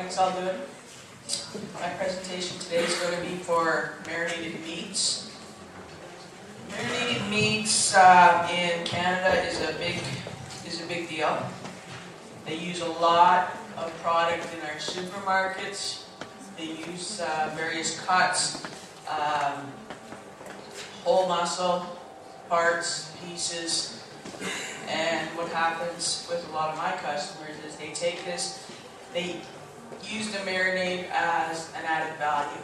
Mike's all good. My presentation today is going to be for marinated meats. Marinated meats in Canada is a big deal. They use a lot of product in our supermarkets. They use various cuts, whole muscle, parts, pieces. And what happens with a lot of my customers is they take this, they use the marinade as an added value.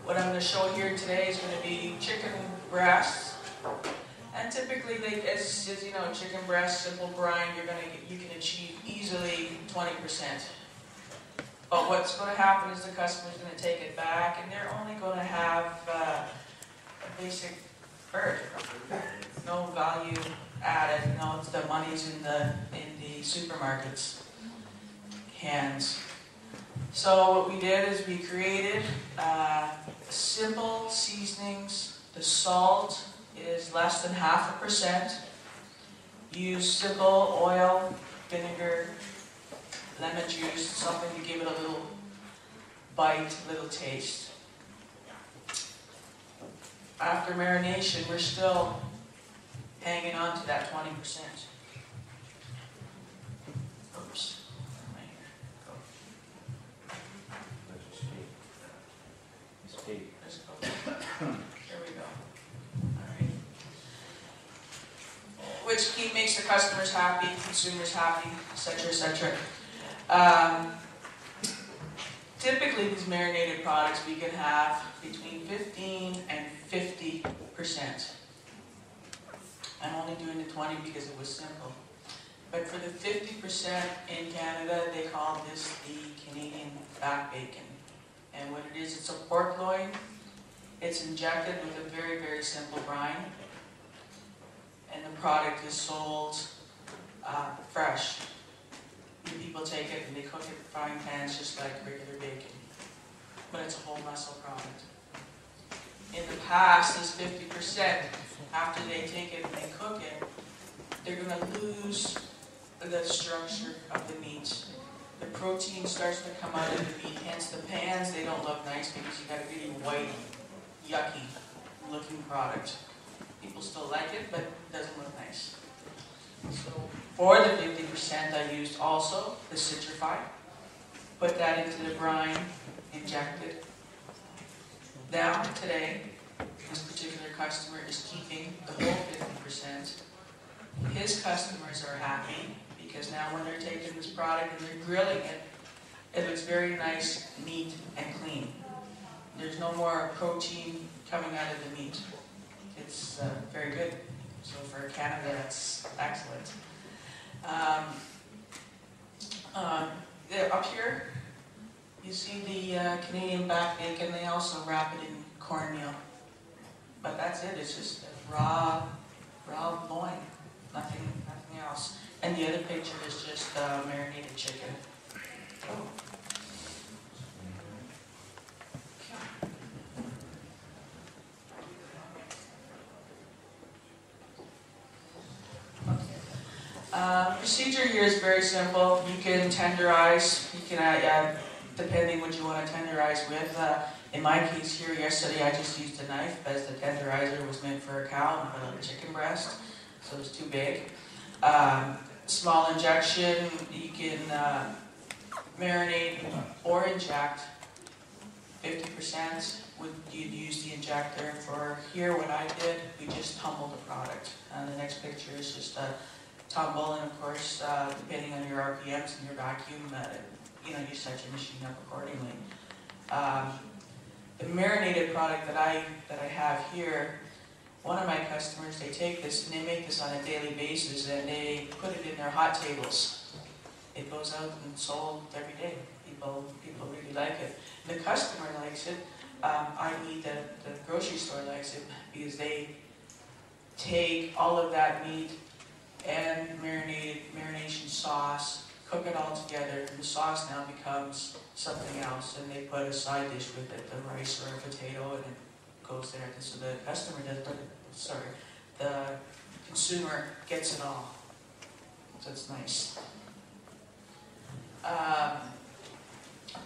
What I'm going to show here today is going to be chicken breasts. And typically, as you know, chicken breast, simple brine, you can achieve easily 20%. But what's going to happen is the customer's going to take it back, and they're only going to have a basic bird, no value added. No, it's the money's in the supermarkets hands. So what we did is we created simple seasonings. The salt is less than 0.5%. Use simple oil, vinegar, lemon juice, something to give it a little bite, a little taste. After marination, we're still hanging on to that 20%. Oops. Right here. Go. Let's go. There we go. Alright. Which makes the customers happy, consumers happy, etc., etc. Typically, these marinated products we can have between 15 and 50%. I'm only doing the 20 because it was simple. But for the 50% in Canada, they call this the Canadian back bacon. And what it is, it's a pork loin. It's injected with a very, very simple brine. And the product is sold fresh. And people take it and they cook it in frying pans just like regular bacon. But it's a whole muscle product. In the past, this 50%, after they take it and they cook it, they're going to lose the structure of the meat. The protein starts to come out of the meat, hence the pans, they don't look nice because you got a really white, yucky looking product. People still like it, but it doesn't look nice. So for the 50%, I used also the Citri-Fi. Put that into the brine, injected. Now, today, this particular customer is keeping the whole 50%. His customers are happy because now when they're taking this product and they're grilling it, it looks very nice, neat, and clean. There's no more protein coming out of the meat. It's very good. So for Canada, that's excellent. Up here, you see the Canadian back bacon. They also wrap it in cornmeal. But that's it. It's just a raw loin. Nothing else. And the other picture is just marinated chicken. Oh. Procedure here is very simple. You can tenderize. You can, depending what you want to tenderize with. In my case here, yesterday I just used a knife as the tenderizer was meant for a cow, not a little chicken breast, so it was too big. Small injection. You can marinate or inject. 50% you'd use the injector. For here, what I did, we just tumbled the product. And the next picture is just a tumble, and of course, depending on your RPMs and your vacuum, you set your machine up accordingly. The marinated product that I have here, one of my customers, they take this and they make this on a daily basis, and they put it in their hot tables. It goes out and sold every day. People really like it. The customer likes it, i.e. the grocery store likes it, because they take all of that meat and marination sauce, cook it all together, and the sauce now becomes something else, and they put a side dish with it, the rice or a potato, and it goes there. So the customer the consumer gets it all. So it's nice.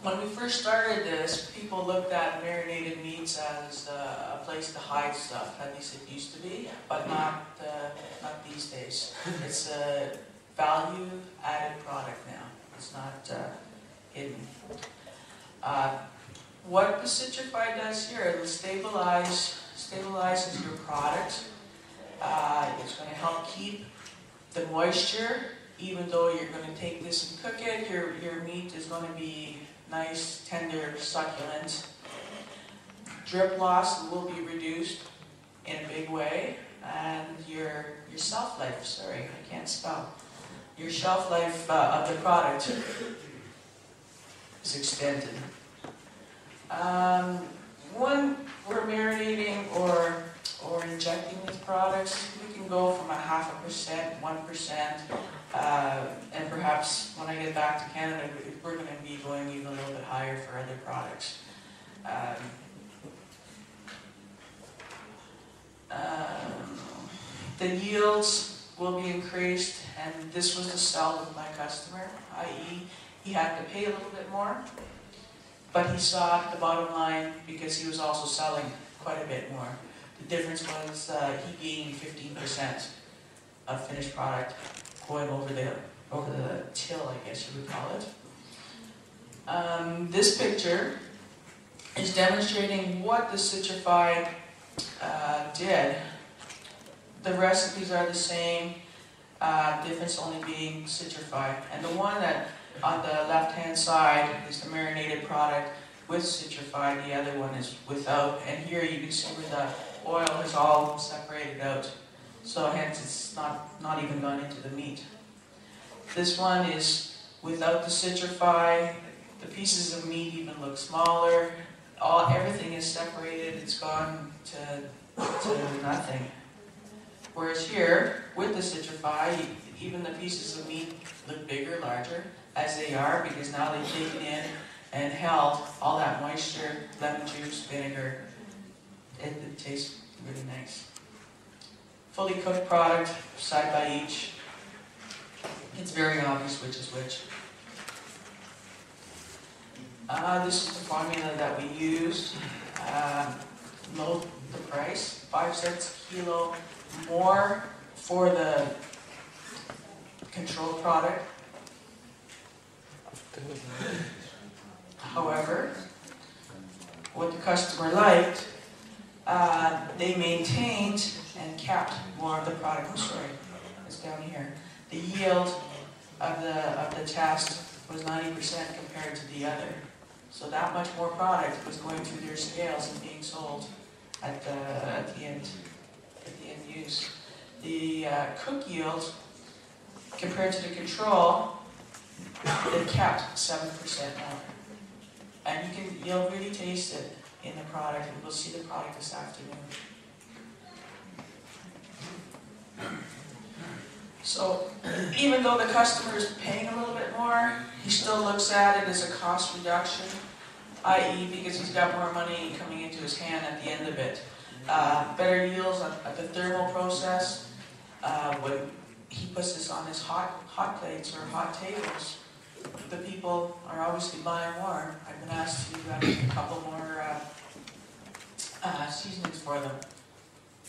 When we first started this, people looked at marinated meats as a place to hide stuff. At least it used to be, but not these days. It's a value-added product now. It's not hidden. What the Citri-Fi does here, it'll stabilizes your product. It's going to help keep the moisture. Even though you're going to take this and cook it, your meat is going to be nice, tender, succulent. Drip loss will be reduced in a big way, and your shelf life, sorry, I can't spell. Your shelf life of the product is extended. When we're marinating or injecting these products, we can go from 0.5%, 1%, and perhaps when I get back to Canada, we're going to be going even a little bit higher for other products. The yields will be increased, and this was the sell with my customer, i.e. he had to pay a little bit more, but he saw the bottom line because he was also selling quite a bit more. The difference was he gained 15% of finished product going over the till, I guess you would call it. This picture is demonstrating what the Citri-Fi did. The recipes are the same, difference only being Citri-Fi. And the one that on the left-hand side is the marinated product with Citri-Fi, the other one is without. And here you can see where the oil is all separated out. So hence it's not even gone into the meat. This one is without the Citri-Fi. The pieces of meat even look smaller. Everything is separated. It's gone to nothing. Whereas here, with the Citri-Fi, even the pieces of meat look bigger, larger, as they are, because now they've taken in and held all that moisture, lemon juice, vinegar. It tastes really nice. Fully cooked product, side by each. It's very obvious which is which. This is the formula that we used. Note the price, 5 cents a kilo more for the control product. However, what the customer liked, they maintained and kept more of the product. Sorry, it's down here. The yield of the test was 90% compared to the other. So that much more product was going through their scales and being sold at the end use. The cook yield compared to the control, they kept 7% more. And you'll really taste it in the product, and we'll see the product this afternoon. So even though the customer is paying a little bit more, he still looks at it as a cost reduction, i.e. because he's got more money coming into his hand at the end of it. Better yields at the thermal process. When he puts this on his hot plates or hot tables, the people are obviously buying more. I've been asked to add a couple more seasonings for them.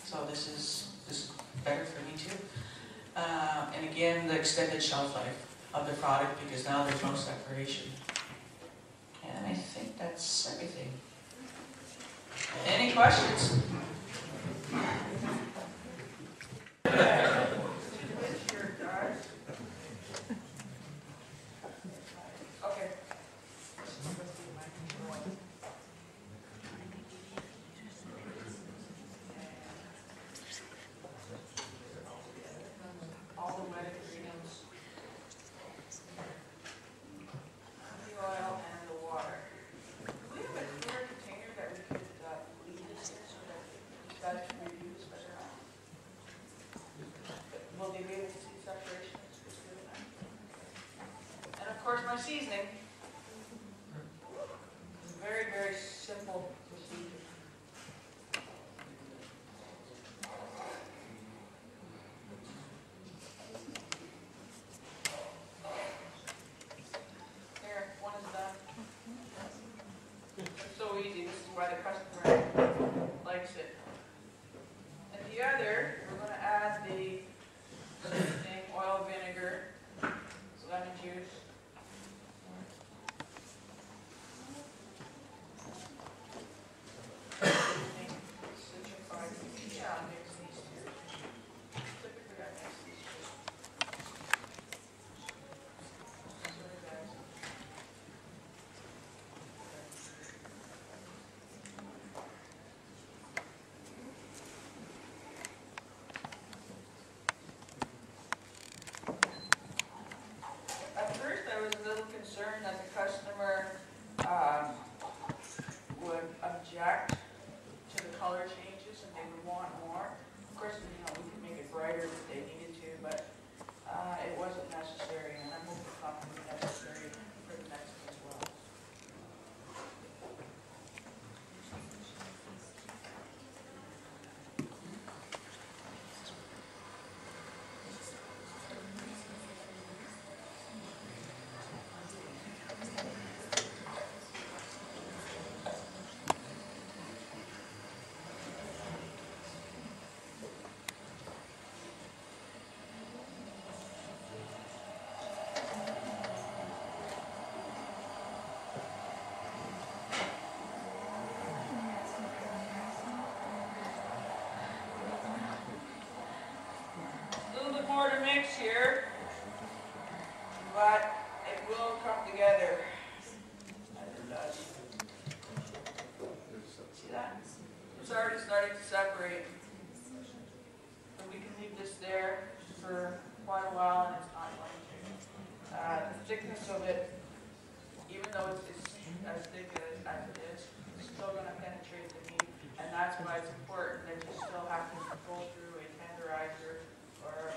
So this is better for me too. And again, the extended shelf life of the product, because now there's no separation. And I think that's everything. Any questions? Okay. All the wet ingredients, the oil and the water. Do we have a clear container that we could leave this in so that you guys can review this better? Will they be able to see separation? And of course, my seasoning. It's a very, very simple procedure. Here, one is done. why the customer likes it. And the other, we're going to add the same thing, oil, vinegar, lemon juice. Citri-Fi. Yeah, I'll mix these two. Typically I mix these two. Sorry guys. At first I was a little concerned that the customer would object to the color changes and they would want more. Of course, we could make it brighter if they needed to, but it wasn't necessary, and I'm hoping it's not going to be necessary for the next one as well. More to mix here, but it will come together as it does. See that? It's already starting to separate. So we can leave this there for quite a while and it's not going to. The thickness of it, even though it's as thick as it is, it's still going to penetrate the meat, and that's why it's important that you still have to go through a tenderizer or